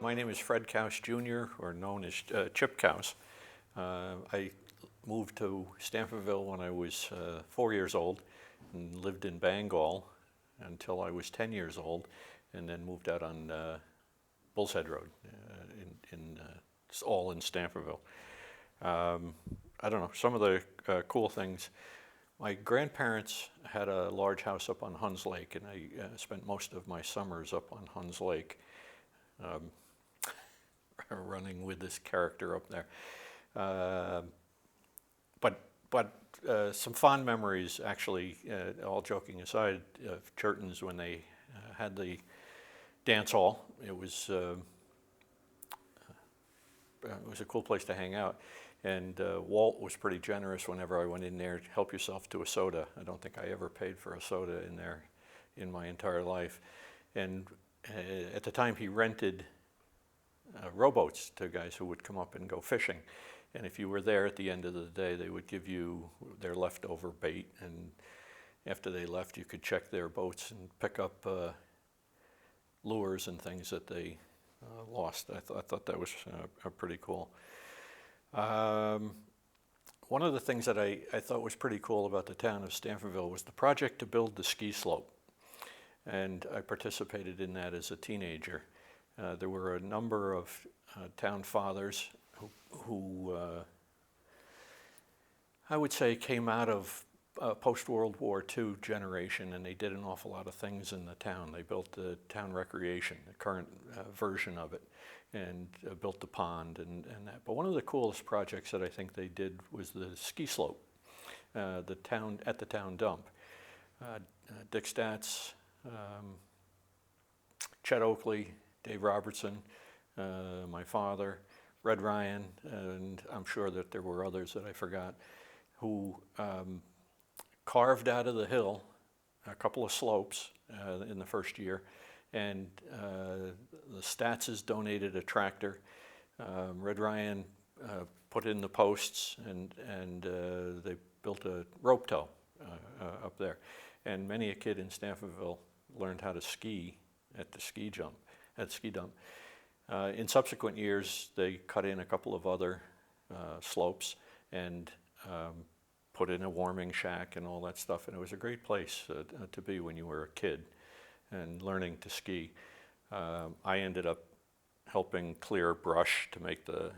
My name is Fred Couse Jr., or known as Chip Couse. I moved to Stanfordville when I was 4 years old and lived in Bangor until I was 10 years old, and then moved out on Bull's Head Road, all in Stanfordville. I don't know, some of the cool things. My grandparents had a large house up on Huns Lake, and I spent most of my summers up on Huns Lake, running with this character up there. But some fond memories, actually, all joking aside, of Churton's when they had the dance hall. It was a cool place to hang out. And Walt was pretty generous whenever I went in there. Help yourself to a soda. I don't think I ever paid for a soda in there in my entire life. And at the time, he rented rowboats to guys who would come up and go fishing. And if you were there at the end of the day, they would give you their leftover bait. And after they left, you could check their boats and pick up lures and things that they lost. I thought that was pretty cool. One of the things that I thought was pretty cool about the town of Stanfordville was the project to build the ski slope. And I participated in that as a teenager. There were a number of town fathers who I would say came out of post-World War II generation, and they did an awful lot of things in the town. They built the town recreation, the current version of it, and built the pond and that. But one of the coolest projects that I think they did was the ski slope, at the town dump. Dick Statz, Chet Oakley, Dave Robertson, my father, Red Ryan, and I'm sure that there were others that I forgot, who carved out of the hill a couple of slopes in the first year, and the Statzes donated a tractor. Red Ryan put in the posts, and they built a rope tow up there. And many a kid in Stanfordville learned how to ski at the ski dump. In subsequent years, they cut in a couple of other slopes and put in a warming shack and all that stuff. And it was a great place to be when you were a kid and learning to ski. I ended up helping clear brush to make the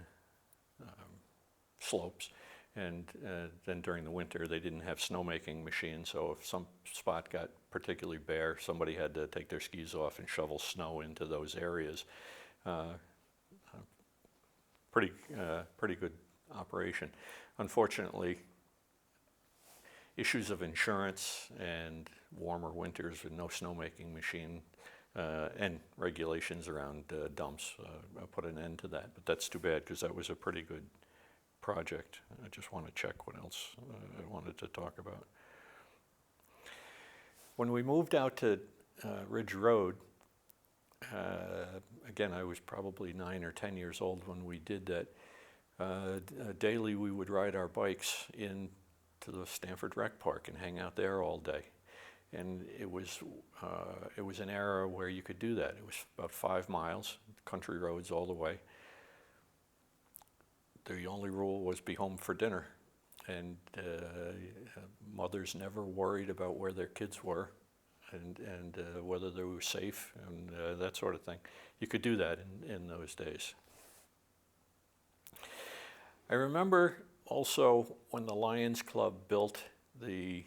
slopes. And then during the winter, they didn't have snowmaking machines, so if some spot got particularly bare, somebody had to take their skis off and shovel snow into those areas. Pretty good operation. Unfortunately, issues of insurance and warmer winters with no snowmaking machine and regulations around dumps put an end to that. But that's too bad, because that was a pretty good project. I just want to check what else I wanted to talk about. When we moved out to Ridge Road, again, I was probably 9 or 10 years old when we did that. Daily we would ride our bikes in to the Stanford Rec Park and hang out there all day. And it was an era where you could do that. It was about 5 miles, country roads all the way. The only rule was be home for dinner. And mothers never worried about where their kids were and whether they were safe and that sort of thing. You could do that in those days. I remember also when the Lions Club built the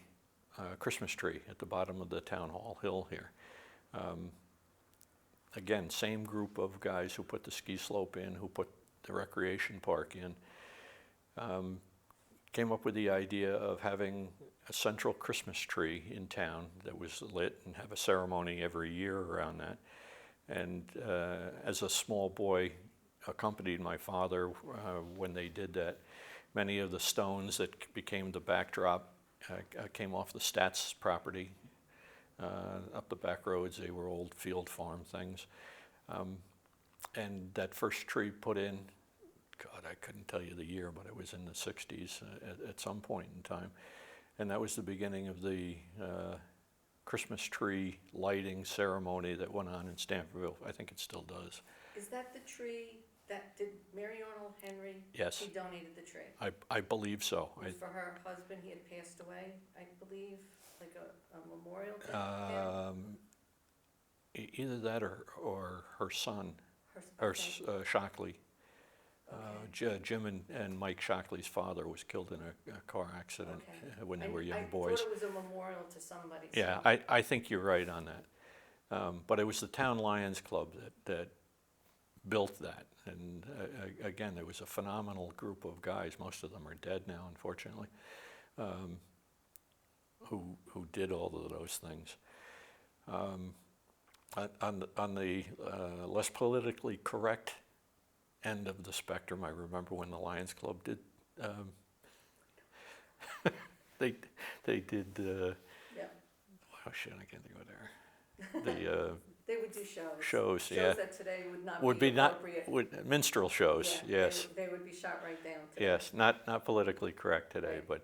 Christmas tree at the bottom of the town hall hill here. Again, same group of guys who put the ski slope in, who put the recreation park in, came up with the idea of having a central Christmas tree in town that was lit and have a ceremony every year around that. And as a small boy, accompanied my father when they did that. Many of the stones that became the backdrop came off the Statz property up the back roads. They were old field farm things. And that first tree put in, God, I couldn't tell you the year, but it was in the 60s at some point in time. And that was the beginning of the Christmas tree lighting ceremony that went on in Stanfordville. I think it still does. Is that the tree that, did Mary Arnold Henry? Yes. She donated the tree. I believe so. It was for her husband, he had passed away, I believe, like a memorial to him. Either that or her son, Okay. Shockley. Okay. Jim and Mike Shockley's father was killed in a car accident Okay. when they were young boys. I thought it was a memorial to somebody. Yeah, so- I think you're right on that. But it was the Town Lions Club that built that. And again, there was a phenomenal group of guys, most of them are dead now, unfortunately, who did all of those things. On the less politically correct end of the spectrum, I remember when the Lions Club did, they did, Yeah, oh shit, I can't think of it there. they would do shows. Shows, yeah. Shows that today would be appropriate. Minstrel shows, Yeah, yes. They would be shot right down today. Yes, not politically correct today, Right. but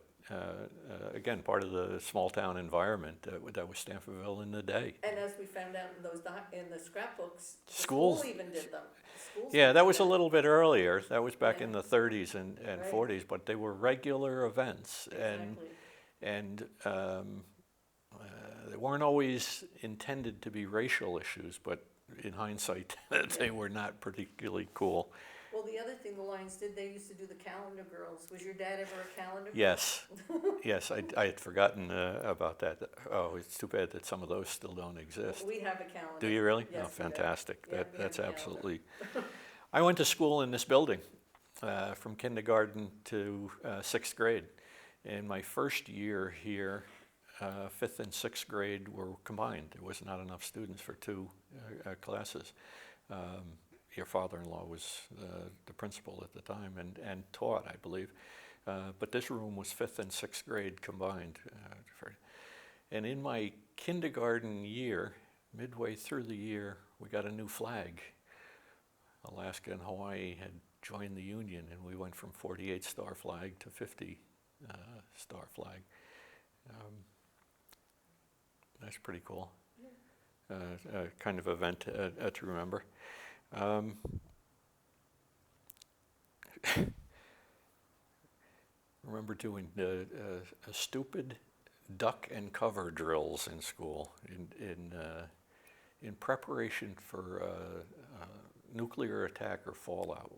again, part of the small town environment that was Stanfordville in the day. And as we found out in in the scrapbooks, the Schools- school even did them. Schools Yeah, did that was a them. little bit earlier. That was back Yeah. in the 30s and Right. 40s, but they were regular events, Exactly. and they weren't always intended to be racial issues, but in hindsight, they were not particularly cool. Well, the other thing the Lions did, they used to do the calendar girls. Was your dad ever a calendar girl? Yes, yes, I had forgotten about that. Oh, it's too bad that some of those still don't exist. We have a calendar. Do you really? Yes, Oh, we do. fantastic. Yeah, we have That's a calendar. absolutely. I went to school in this building from kindergarten to 6th grade. In my first year here, 5th and 6th grade were combined. There was not enough students for two classes. Your father-in-law was the principal at the time and taught, I believe. But this room was 5th and 6th grade combined. And in my kindergarten year, midway through the year, we got a new flag. Alaska and Hawaii had joined the Union, and we went from 48 star flag to 50 star flag. That's pretty cool. Kind of event to remember. Remember doing stupid duck and cover drills in school in preparation for nuclear attack or fallout.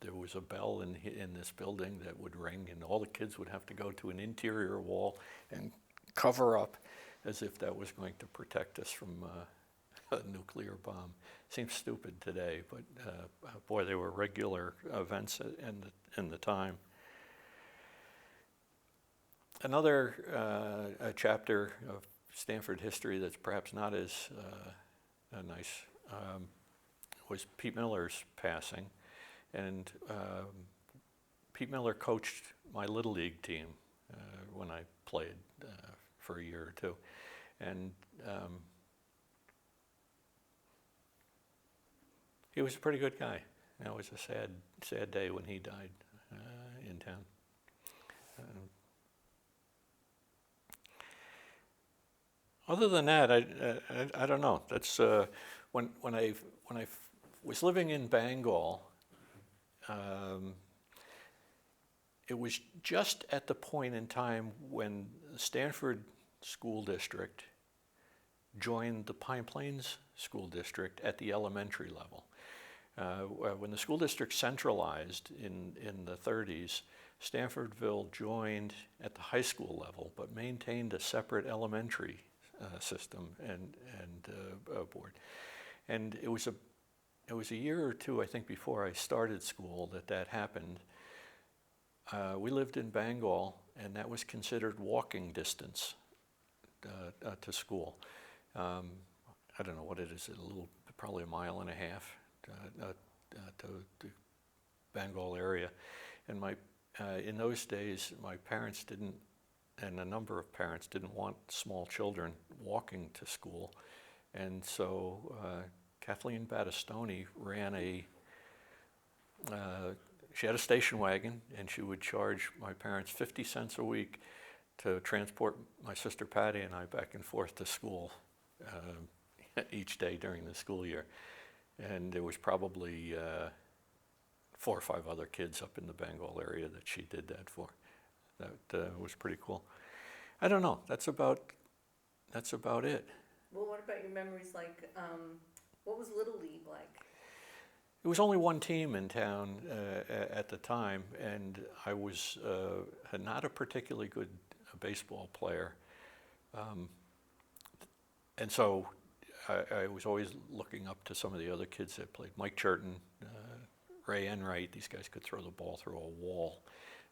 There was a bell in this building that would ring, and all the kids would have to go to an interior wall and cover up as if that was going to protect us from a nuclear bomb. Seems stupid today, but boy, they were regular events in the time. Another chapter of Stanford history that's perhaps not as nice was Pete Miller's passing. And Pete Miller coached my Little League team when I played for a year or two. And he was a pretty good guy. It was a sad day when he died in town. Other than that, I don't know. That's when I was living in Bangor. It was just at the point in time when the Stanford School District joined the Pine Plains School District at the elementary level. When the school district centralized in the 30s, Stanfordville joined at the high school level, but maintained a separate elementary system and board. And it was a year or two, I think, before I started school that happened. We lived in Bangor, and that was considered walking distance to school. I don't know what it is, probably a mile and a half to the Bangor area. And in those days, my parents didn't, and a number of parents didn't want small children walking to school. And so Kathleen Battistoni ran she had a station wagon, and she would charge my parents 50 cents a week to transport my sister Patty and I back and forth to school each day during the school year. and there was probably 4 or 5 other kids up in the Bengal area that she did that for. That was pretty cool. I don't know. That's about it. Well, what about your memories, like, what was Little League like? There was only one team in town at the time, and I was not a particularly good baseball player. And so I was always looking up to some of the other kids that played. Mike Churton, Ray Enright, these guys could throw the ball through a wall,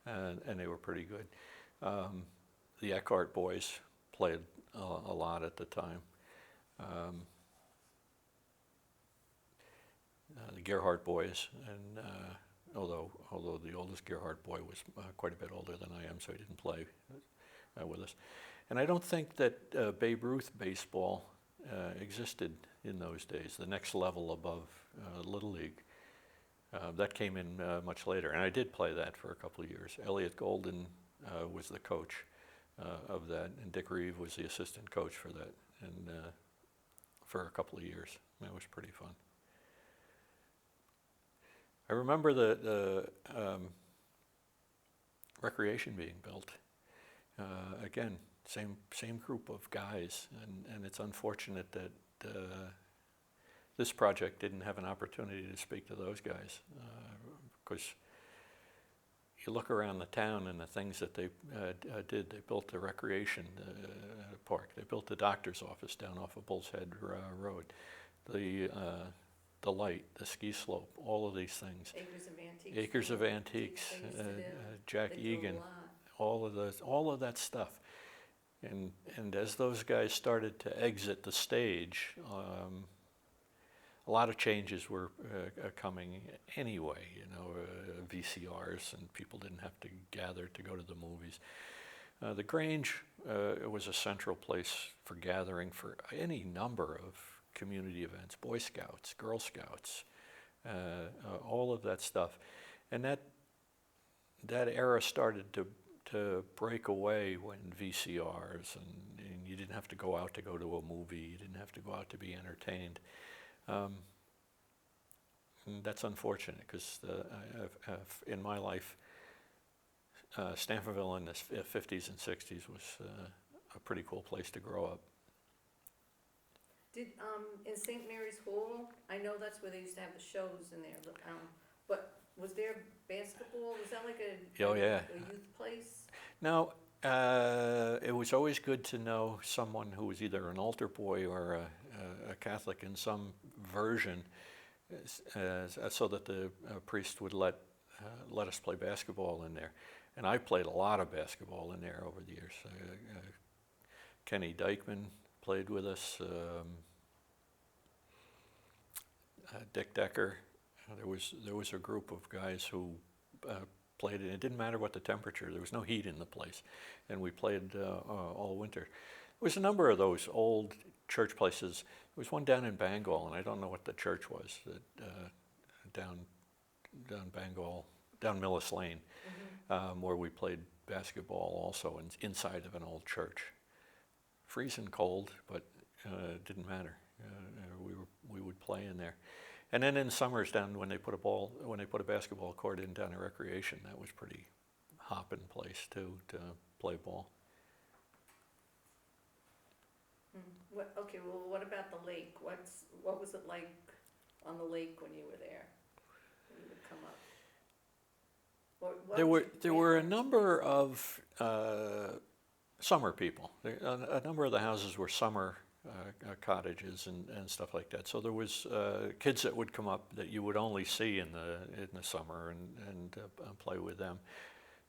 and they were pretty good. The Eckhart boys played a lot at the time. The Gerhardt boys, and although the oldest Gerhardt boy was quite a bit older than I am, so he didn't play with us. And I don't think that Babe Ruth baseball existed in those days, the next level above Little League. That came in much later, and I did play that for a couple of years. Elliot Golden was the coach of that, and Dick Reeve was the assistant coach for that, and for a couple of years. That was pretty fun. I remember the recreation being built. Again, same group of guys, and it's unfortunate that this project didn't have an opportunity to speak to those guys, because you look around the town and the things that they did. They built the recreation park. They built the doctor's office down off of Bull's Head Road. The light, the ski slope, all of these things. Acres of Antiques. Acres of Antiques. Jack Egan, all of that stuff. And as those guys started to exit the stage, a lot of changes were coming anyway. VCRs, and people didn't have to gather to go to the movies. The Grange was a central place for gathering for any number of community events, Boy Scouts, Girl Scouts, all of that stuff. And that era started to break away when VCRs, and you didn't have to go out to go to a movie, you didn't have to go out to be entertained. And that's unfortunate, because in my life, Stanfordville in the 50s and 60s was a pretty cool place to grow up. Did, in St. Mary's Hall, I know that's where they used to have the shows in there, but was there basketball? Was that like a youth place? No, it was always good to know someone who was either an altar boy or a Catholic in some version, so that the priest would let us play basketball in there. And I played a lot of basketball in there over the years. Kenny Dykeman played with us, Dick Decker. There was a group of guys who played, and it didn't matter what the temperature. There was no heat in the place, and we played all winter. There was a number of those old church places. There was one down in Bengal, and I don't know what the church was, down Bengal, down Millis Lane, where we played basketball also inside of an old church. Freezing cold, but it didn't matter. We would play in there, and then in summers down when they put a basketball court in down at Recreation, that was pretty hopping place too to play ball. Okay, well, what about the lake? What was it like on the lake when you were there? When you would come up? There were a number of summer people. A number of the houses were summer cottages and stuff like that. So there was kids that would come up that you would only see in the summer and play with them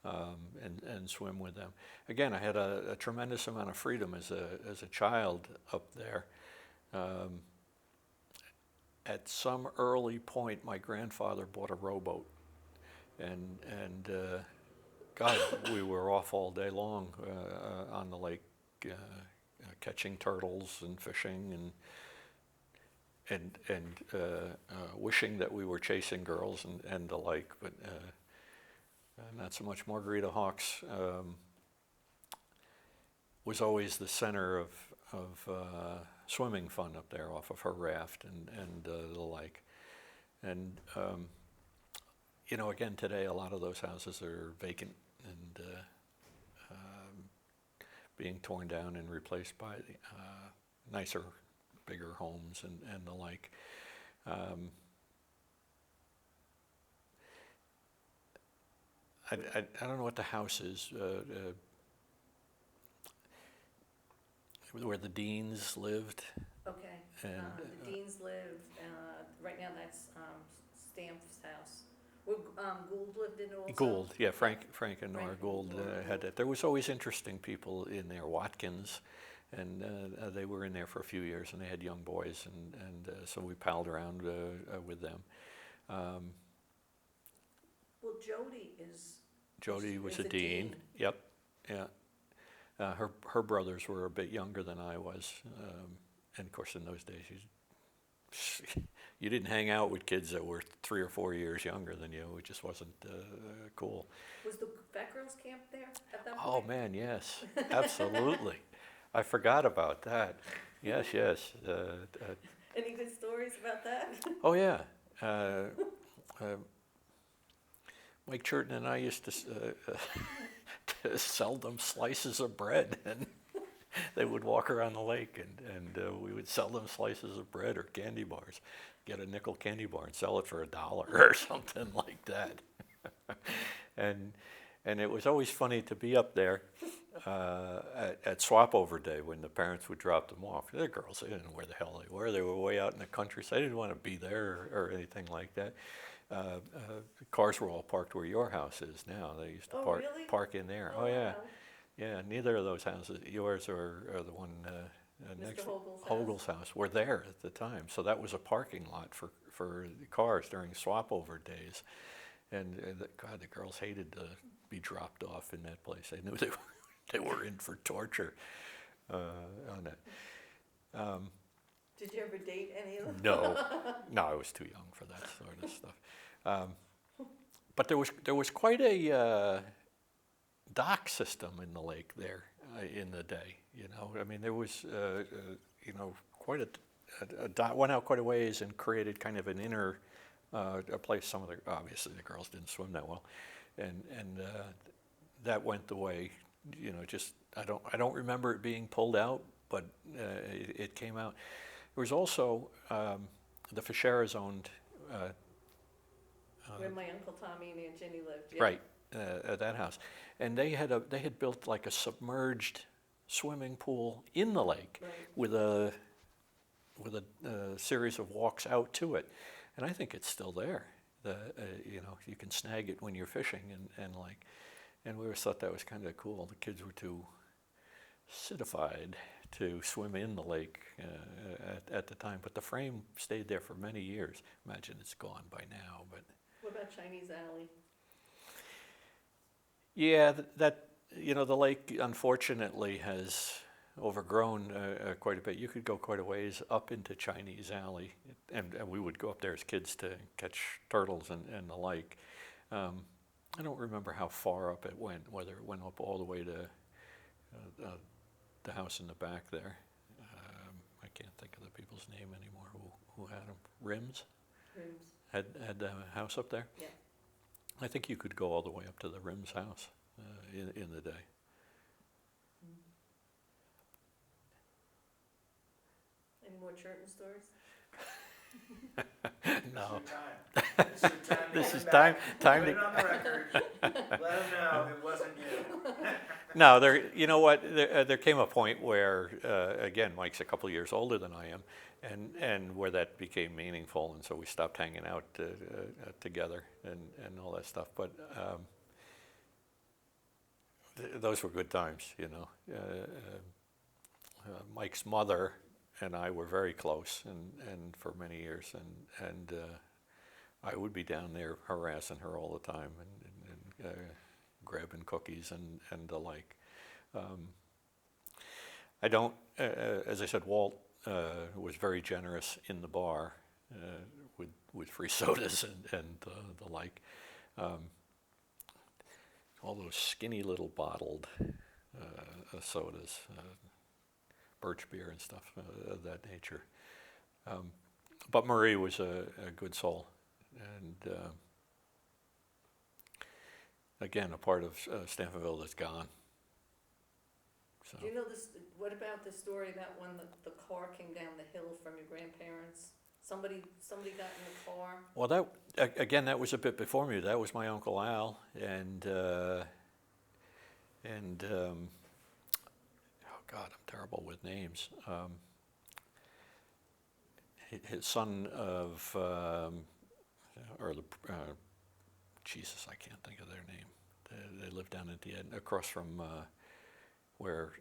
and swim with them. Again, I had a tremendous amount of freedom as a child up there. At some early point, my grandfather bought a rowboat, and God, we were off all day long on the lake, catching turtles and fishing and wishing that we were chasing girls and the like, but not so much. Margarita Hawks was always the center of swimming fun up there off of her raft and the like. And again, today a lot of those houses are vacant and being torn down and replaced by nicer, bigger homes and the like. I don't know what the house is where the Deans lived. Okay, And the Deans live, right now that's Stamp's house. Where Gould lived in also? Gould, yeah, Frank and Nora Frank Gould and Nora had that. There was always interesting people in there, Watkins, and they were in there for a few years, and they had young boys, and so we palled around with them. Well, Jody Was is a a dean. dean. Yep, yeah. Her brothers were a bit younger than I was, and of course in those days you didn't hang out with kids that were 3 or 4 years younger than you. It just wasn't cool. Was the Fat Girls Camp there at that point? Oh man, yes, absolutely. I forgot about that. Yes. Any good stories about that? Oh yeah. Mike Churton and I used to to sell them slices of bread, and they would walk around the lake, and we would sell them slices of bread or candy bars. Get a nickel candy bar and sell it for $1 or something like that. And it was always funny to be up there at swap over day when the parents would drop them off. The girls, they didn't know where the hell they were. They were way out in the country, so they didn't want to be there or anything like that. The cars were all parked where your house is now. They used to Really? park in there. Oh yeah. Yeah, neither of those houses, yours or the one next to Hogel's house, were there at the time. So that was a parking lot for the cars during swap over days. And God, the girls hated to be dropped off in that place. They knew they were in for torture on it. Did you ever date any of them? No, I was too young for that sort of stuff. But there was quite a dock system in the lake there in the day. I mean, there was quite a dock went out quite a ways and created kind of an inner a place. Obviously the girls didn't swim that well, and that went the way. Just I don't remember it being pulled out, but it came out. There was also the Fischeras owned. Where my Uncle Tommy and Aunt Jenny lived. Yeah. Right, at that house, and they had built like a submerged swimming pool in the lake, Right. with a series of walks out to it, and I think it's still there. You can snag it when you're fishing and we always thought that was kind of cool. The kids were too citified to swim in the lake at the time, but the frame stayed there for many years. Imagine it's gone by now, but. What about Chinese Alley? Yeah, the lake unfortunately has overgrown quite a bit. You could go quite a ways up into Chinese Alley, and we would go up there as kids to catch turtles and the like. I don't remember how far up it went, whether it went up all the way to the house in the back there. I can't think of the people's name anymore who had them. Rims? Had the house up there? Yeah. I think you could go all the way up to the Rims house in the day. Any more Churton stories? No. This is time Put to. it on the record. Let them know it wasn't you. No, there came a point where, again, Mike's a couple of years older than I am, and where that became meaningful, and so we stopped hanging out together and all that stuff. But those were good times, Mike's mother and I were very close, and for many years, and I would be down there harassing her all the time and grabbing cookies and the like. I don't, as I said, Walt was very generous in the bar with free sodas and the like. All those skinny little bottled sodas, birch beer and stuff of that nature. But Marie was a good soul, and again, a part of Stanfordville that's gone. So. Do you know this, what about the story about when the car came down the hill from your grandparents? Somebody got in the car? Well, again, that was a bit before me. That was my Uncle Al, and oh God, I'm terrible with names. His son of, or the, Jesus, I can't think of their name. They lived down at the end, across from where,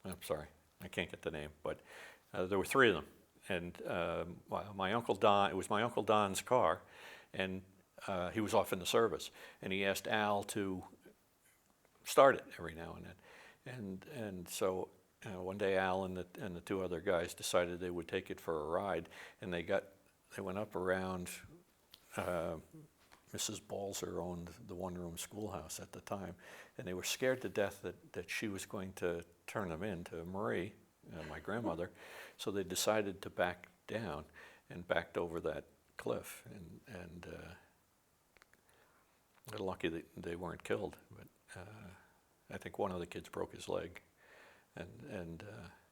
I'm sorry, I can't get the name, but there were three of them. And my Uncle Don, it was my Uncle Don's car, and he was off in the service. And he asked Al to start it every now and then. And so one day Al and the two other guys decided they would take it for a ride, and they went up around. Mrs. Balzer owned the one-room schoolhouse at the time, and they were scared to death that she was going to turn them in to Marie, my grandmother. So they decided to back down and backed over that cliff, and they're lucky that they weren't killed. But I think one of the kids broke his leg, and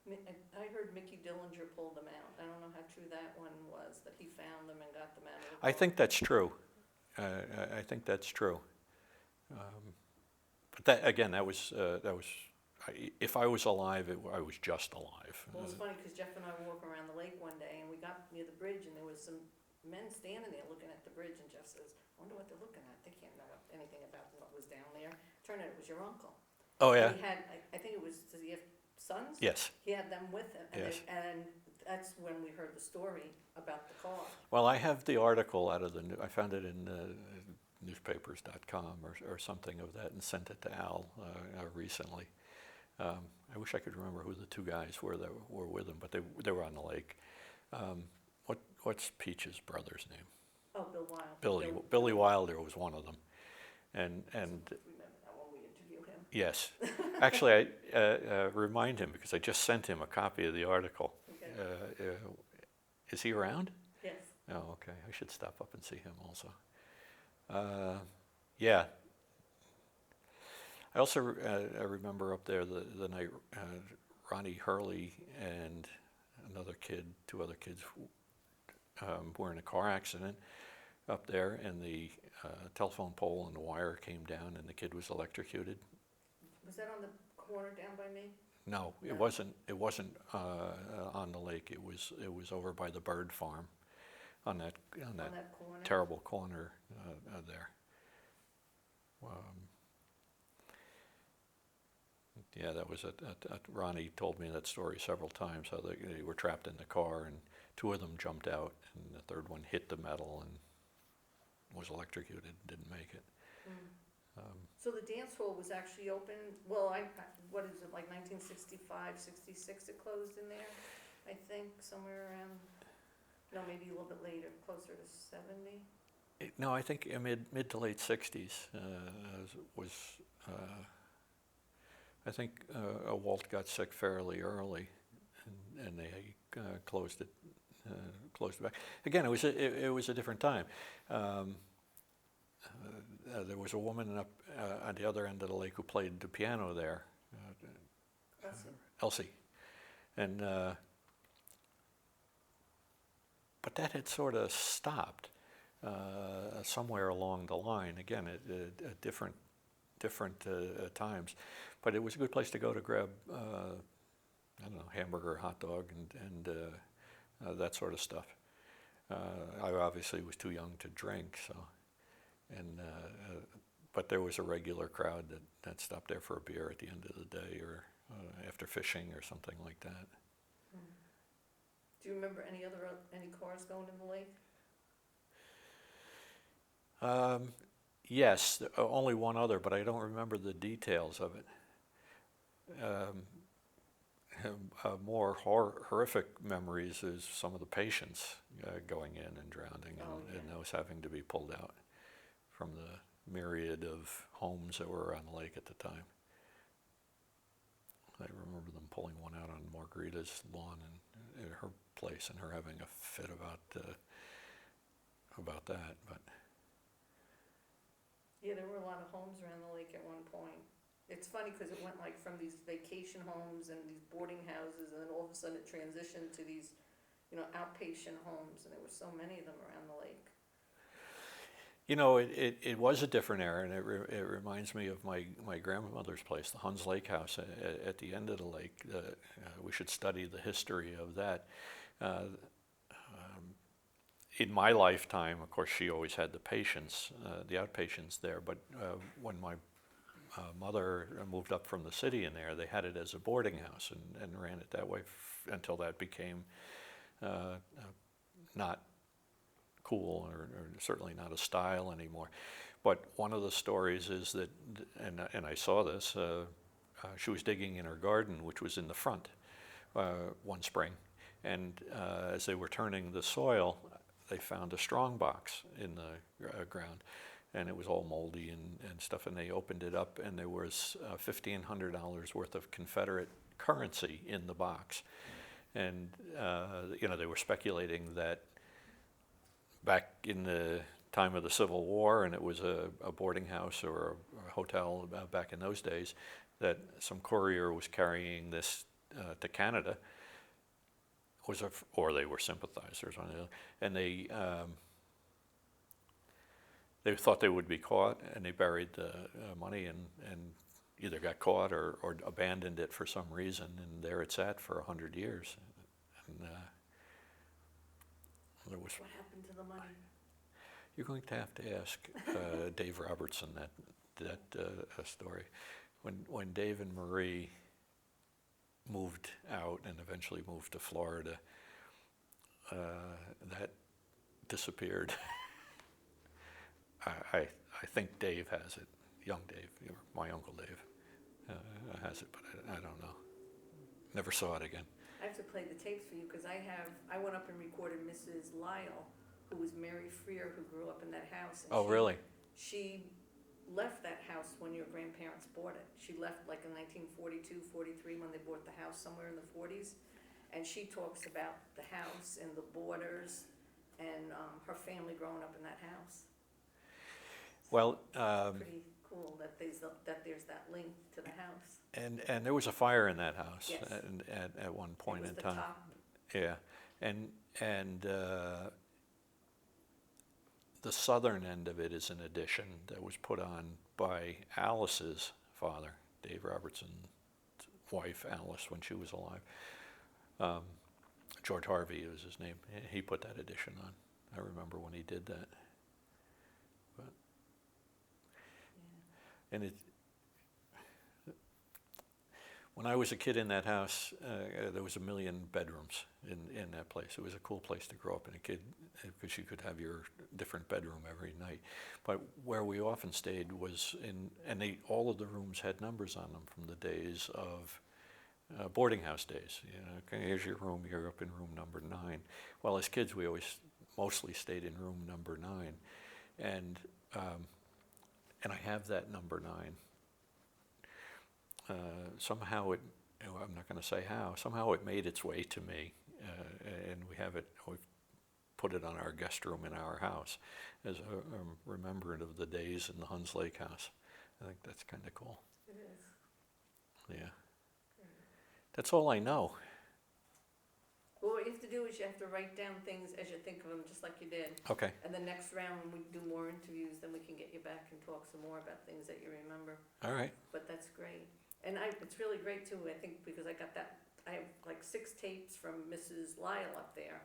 I heard Mickey Dillinger pulled them out. I don't know how true that one was, that he found them and got them out of the car. I think that's true. I think that's true. But that again, that was if I was alive, I was just alive. Well, it's funny because Jeff and I were walking around the lake one day, and we got near the bridge, and there was some men standing there looking at the bridge, and Jeff says, "I wonder what they're looking at. They can't know anything about what was down there." Turned out it was your uncle. Oh yeah. He had, I think it was, does he have sons? Yes. He had them with him, and, Yes. and that's when we heard the story about the car. Well, I have the article out of I found it in newspapers.com or something of that, and sent it to Al recently. I wish I could remember who the two guys were that were with him, but they were on the lake. What's Peach's brother's name? Oh, Bill Wilder. Billy Wilder was one of them, and Remember that when we interviewed him. yes, actually I remind him because I just sent him a copy of the article. Okay. Is he around? Yes. Oh, okay. I should stop up and see him also. Yeah. I also I remember up there the night Ronnie Hurley and two other kids were in a car accident up there, and the telephone pole and the wire came down, and the kid was electrocuted. Was that on the corner down by me? No, it wasn't. It wasn't on the lake. It was over by the bird farm, on that corner? terrible corner there. Yeah, that was Ronnie told me that story several times. How they were trapped in the car, and two of them jumped out, and the third one hit the metal and was electrocuted. Didn't make it. Mm. So the dance hall was actually open, well, what is it, like 1965, 66 it closed in there? I think somewhere around, no, maybe a little bit later, closer to 70? No, I think mid to late 60s was, I think Walt got sick fairly early, and they closed it back. Again, it was a different time. There was a woman up on the other end of the lake who played the piano there, Elsie, and but that had sort of stopped somewhere along the line. Again, at different times, but it was a good place to go to grab I don't know, hamburger, hot dog, and that sort of stuff. I obviously was too young to drink, so. But there was a regular crowd that stopped there for a beer at the end of the day, or after fishing or something like that. Mm. Do you remember any cars going in the lake? Yes, only one other, but I don't remember the details of it. More horrific memories is some of the patients going in and drowning, and those having to be pulled out from the myriad of homes that were on the lake at the time. I remember them pulling one out on Margarita's lawn and at her place, and her having a fit about about that, but Yeah, there were a lot of homes around the lake at one point. It's funny because it went like from these vacation homes and these boarding houses, and then all of a sudden it transitioned to these, outpatient homes, and there were so many of them around the lake. it was a different era, and it reminds me of my grandmother's place, the Huns Lake House at the end of the lake. We should study the history of that. In my lifetime, of course, she always had the outpatients there, but when my mother moved up from the city in there, they had it as a boarding house and ran it that way until that became not cool or certainly not a style anymore. But one of the stories is that, and I saw this, she was digging in her garden, which was in the front, one spring, and as they were turning the soil, they found a strong box in the ground, and it was all moldy and stuff, and they opened it up, and there was $1,500 worth of Confederate currency in the box. And they were speculating that back in the time of the Civil War, and it was a boarding house or a hotel back in those days, that some courier was carrying this to Canada, or they were sympathizers on it, and they thought they would be caught, and they buried the money and either got caught or abandoned it for some reason, and there it sat for 100 years. And there was. What happened to the money? You're going to have to ask Dave Robertson that story. When Dave and Marie moved out and eventually moved to Florida, that disappeared. I think Dave has it, young Dave, my Uncle Dave has it, but I don't know. Never saw it again. I have to play the tapes for you because I went up and recorded Mrs. Lyle, who was Mary Freer, who grew up in that house. And Really? She left that house when your grandparents bought it. She left like in 1942, 43 when they bought the house somewhere in the 40s. And she talks about the house and the borders and her family growing up in that house. Well, pretty cool that there's that link to the house. And there was a fire in that house. Yes. At one point in the time. Top. Yeah, and the southern end of it is an addition that was put on by Alice's father, Dave Robertson's wife, Alice, when she was alive. George Harvey was his name. He put that addition on. I remember when he did that. But, yeah. And when I was a kid in that house, there was 1 million bedrooms in that place. It was a cool place to grow up in a kid, because you could have your different bedroom every night. But where we often stayed was all of the rooms had numbers on them from the days of boarding house days. Okay, here's your room, you're up in room number 9. Well, as kids, we always mostly stayed in room number 9. And I have that number 9. Somehow I'm not going to say how, somehow it made its way to me, and we've put it on our guest room in our house as a remembrance of the days in the Huns Lake House. I think that's kind of cool. It is. Yeah. That's all I know. Well, what you have to do is you have to write down things as you think of them, just like you did. Okay. And the next round, when we do more interviews, then we can get you back and talk some more about things that you remember. All right. But that's great. And it's really great too, I think, because I have like 6 tapes from Mrs. Lyle up there.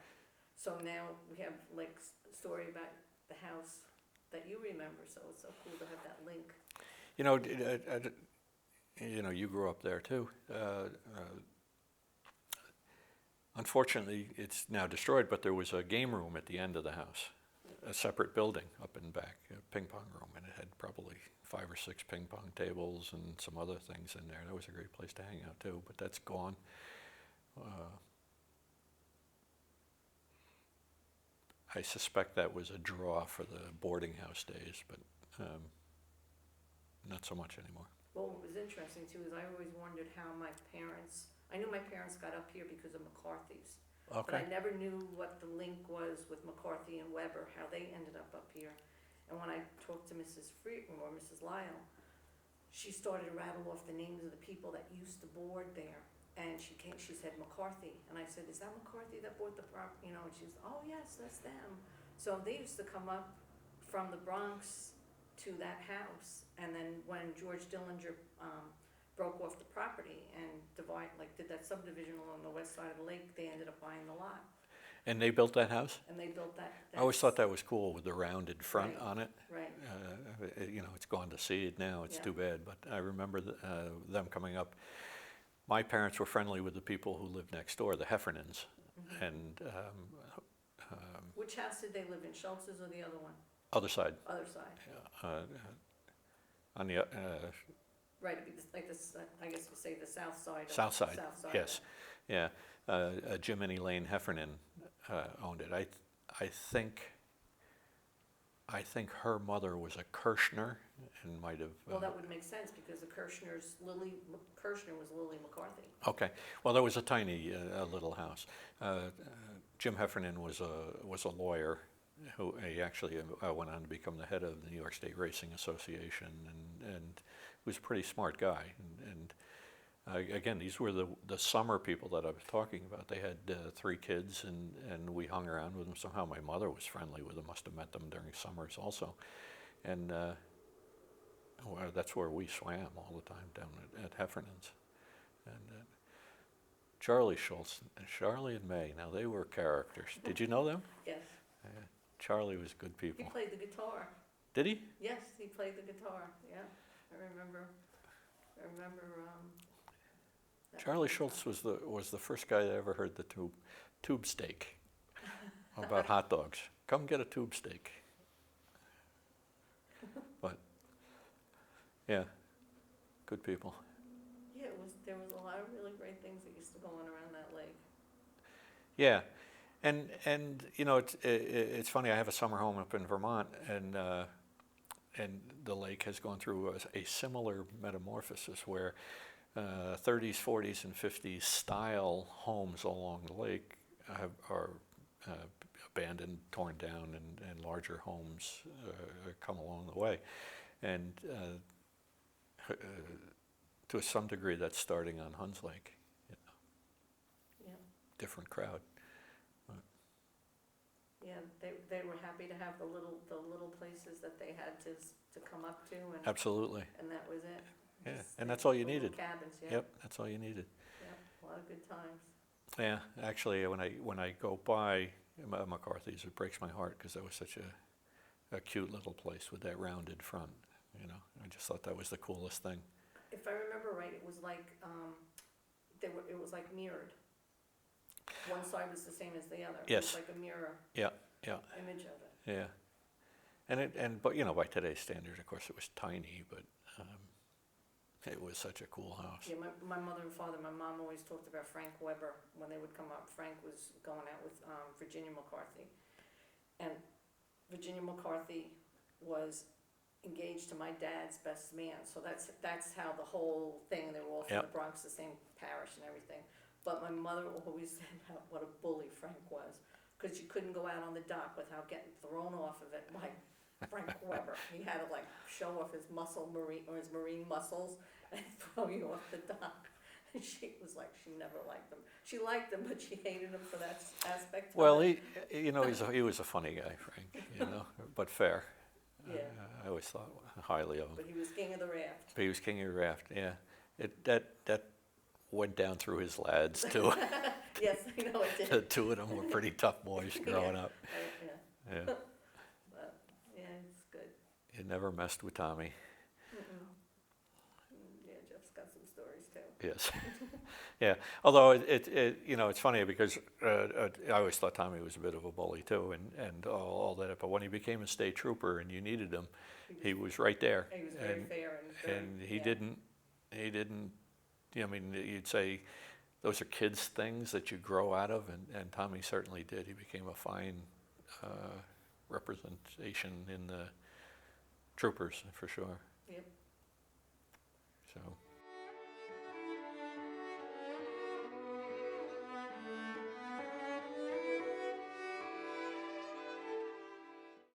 So now we have like a story about the house that you remember, so it's so cool to have that link. You grew up there too. Unfortunately, it's now destroyed, but there was a game room at the end of the house, a separate building up in back, a ping pong room, and it had probably 5 or 6 ping pong tables and some other things in there. That was a great place to hang out too, but that's gone. I suspect that was a draw for the boarding house days, but not so much anymore. Well, what was interesting too is I always wondered how I knew my parents got up here because of McCarthy's. But Okay. I never knew what the link was with McCarthy and Weber, how they ended up here. And when I talked to Mrs. or Mrs. Lyle, she started to rattle off the names of the people that used to board there. And she said McCarthy. And I said, is that McCarthy that bought the property? You know, and she was, oh yes, that's them. So they used to come up from the Bronx to that house. And then when George Dillinger, broke off the property and did that subdivision along the west side of the lake, they ended up buying the lot. And they built that house? And they built that. I always thought that was cool with the rounded front Right. on it. Right, You know, it's gone to seed now, it's Yeah. too bad, but I remember them coming up. My parents were friendly with the people who lived next door, the Heffernans, Mhm. and Which house did they live in, Schultz's or the other one? other side, Other side, on the right, it'd be like this, I guess we'll say the south side. south side, South side. yes. Yeah, Jiminy Lane Heffernan owned it. I think her mother was a Kirshner and might have. Well, that would make sense, because Kirshner was Lily McCarthy. Okay, well, there was a tiny little house. Jim Heffernan was a lawyer who he actually went on to become the head of the New York State Racing Association, and was a pretty smart guy. And again, these were the summer people that I was talking about. They had 3 kids, and we hung around with them. Somehow my mother was friendly with them, must have met them during summers also. And well, that's where we swam all the time, down at Heffernan's. And Charlie Schultz, Charlie and May, now they were characters. Did you know them? Yes, Charlie was good he people. played the guitar. Did he? Yes, he played the guitar, yeah, I remember, that Charlie was- Schultz was the first guy that ever heard the tube steak about hot dogs. Come get a tube steak. But yeah, good people. Yeah, there was a lot of really great things that used to go on around that lake. Yeah, and you know it's funny. I have a summer home up in Vermont, and the lake has gone through a similar metamorphosis where 30s, 40s, and 50s style homes along the lake are abandoned, torn down, and larger homes come along the way, and to some degree that's starting on Huns Lake. You know, Yeah, different crowd. yeah, they were happy to have the little places that they had to come up to, Absolutely. and that was it. Yeah, Just and that's all you the little needed. Cabins, yeah. Yep, that's all you needed. Yep, a lot of good times. Yeah, actually, when I go by McCarthy's, it breaks my heart because that was such a cute little place with that rounded front. You know, I just thought that was the coolest thing. If I remember right, it was like, it was like mirrored. One side was the same as the other. It Yes. was like a mirror Yeah, image of it. yeah. But you know, by today's standards, of course, it was tiny, but it was such a cool house. Yeah, my mother and father, my mom always talked about Frank Weber when they would come up. Frank was going out with Virginia McCarthy. And Virginia McCarthy was engaged to my dad's best man. So that's how the whole thing, they were all from Yep. the Bronx, the same parish and everything. But my mother always said what a bully Frank was, because you couldn't go out on the dock without getting thrown off of it by Frank Weber. He had to like show off his marine muscles and throw you off the dock. And she was like, she never liked him. She liked him, but she hated him for that aspect. Well, of it. you know, he was a funny guy, Frank. You know, but fair. Yeah. I always thought highly of him. But he was king of the raft. But he was king of the raft. Yeah, that went down through his lads too. Yes, I know it did. The 2 of them were pretty tough boys growing up. Yeah, Yeah, but, yeah, it's good. he never messed with Tommy. Yeah, Jeff's got some stories too. Yes, yeah. Although it you know, it's funny because I always thought Tommy was a bit of a bully too, and all that. But when he became a state trooper and you needed him, he was right there. He was very fair And he yeah. didn't. You know, I mean, you'd say those are kids' things that you grow out of, and Tommy certainly did. He became a fine representation in the troopers for sure. Yep. So.